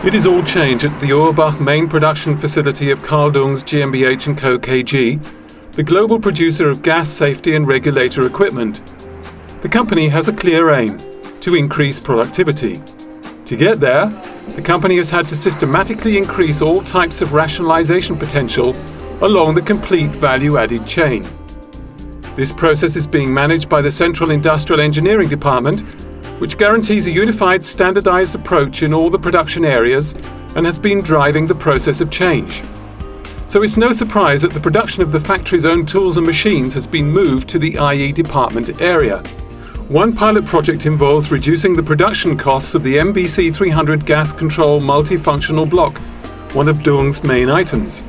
It is all change at the Urbach main production facility of Karl Dungs GmbH & Co. KG, the global producer of gas safety and regulator equipment. The company has a clear aim: to increase productivity. To get there, the company has had to systematically increase all types of rationalization potential along the complete value-added chain. This process is being managed by the Central Industrial Engineering Department, which guarantees a unified, standardized approach in all the production areas and has been driving the process of change. So it's no surprise that the production of the factory's own tools and machines has been moved to the IE department area. One pilot project involves reducing the production costs of the MBC 300 gas control multifunctional block, one of Dungs' main items.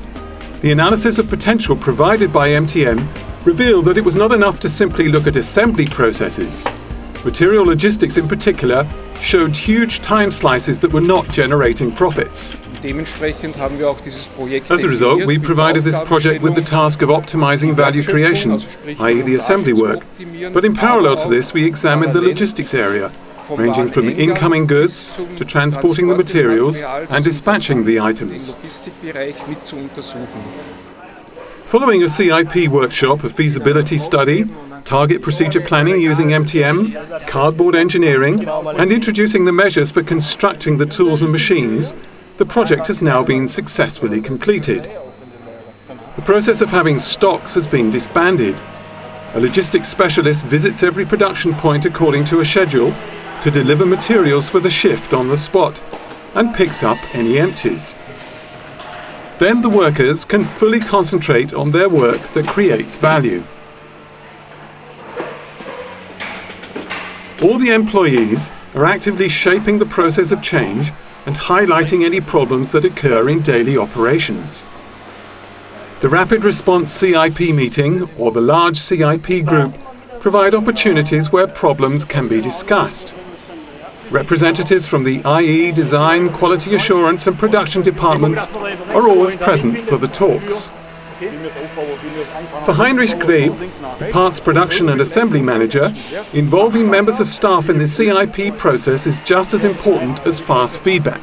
The analysis of potential provided by MTM revealed that it was not enough to simply look at assembly processes. Material logistics in particular showed huge time slices that were not generating profits. As a result, we provided this project with the task of optimizing value creation, i.e. the assembly work. But in parallel to this, we examined the logistics area, ranging from incoming goods to transporting the materials and dispatching the items. Following a CIP workshop, a feasibility study, target procedure planning using MTM, cardboard engineering, and introducing the measures for constructing the tools and machines, the project has now been successfully completed. The process of having stocks has been disbanded. A logistics specialist visits every production point according to a schedule to deliver materials for the shift on the spot and picks up any empties. Then the workers can fully concentrate on their work that creates value. All the employees are actively shaping the process of change and highlighting any problems that occur in daily operations. The Rapid Response CIP meeting or the large CIP group provide opportunities where problems can be discussed. Representatives from the IE, design, quality assurance and production departments are always present for the talks. For Heinrich Greb, the parts production and assembly manager, involving members of staff in the CIP process is just as important as fast feedback.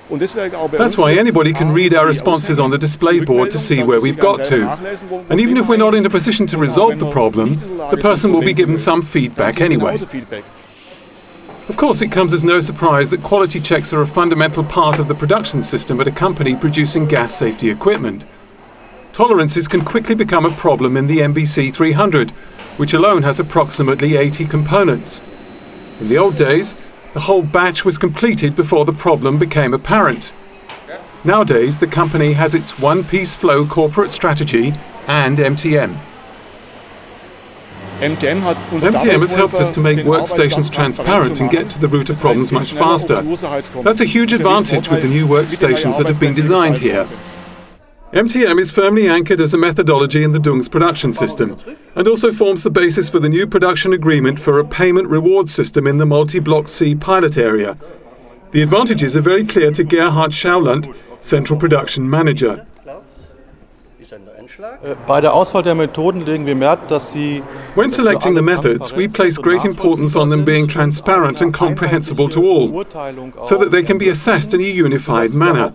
That's why anybody can read our responses on the display board to see where we've got to. And even if we're not in a position to resolve the problem, the person will be given some feedback anyway. Of course, it comes as no surprise that quality checks are a fundamental part of the production system at a company producing gas safety equipment. Tolerances can quickly become a problem in the MBC 300, which alone has approximately 80 components. In the old days, the whole batch was completed before the problem became apparent. Nowadays, the company has its one-piece flow corporate strategy and MTM. MTM has helped us to make workstations transparent and get to the root of problems much faster. That's a huge advantage with the new workstations that have been designed here. MTM is firmly anchored as a methodology in the Dungs production system and also forms the basis for the new production agreement for a payment reward system in the multi-block C pilot area. The advantages are very clear to Gerhard Schauland, Central Production Manager. When selecting the methods, we place great importance on them being transparent and comprehensible to all, so that they can be assessed in a unified manner.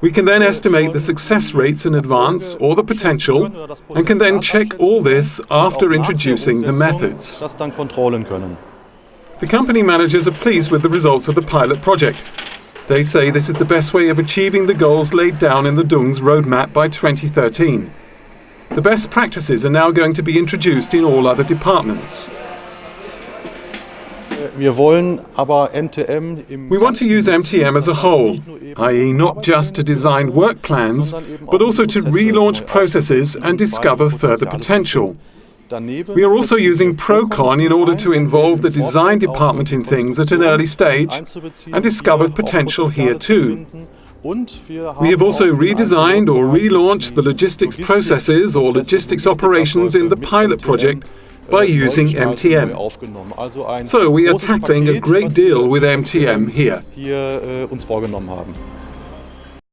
We can then estimate the success rates in advance or the potential, and can then check all this after introducing the methods. The company managers are pleased with the results of the pilot project. They say this is the best way of achieving the goals laid down in the Dungs roadmap by 2013. The best practices are now going to be introduced in all other departments. We want to use MTM as a whole, i.e. not just to design work plans, but also to relaunch processes and discover further potential. We are also using Procon in order to involve the design department in things at an early stage and discovered potential here too. We have also redesigned or relaunched the logistics processes or logistics operations in the pilot project by using MTM. So we are tackling a great deal with MTM here.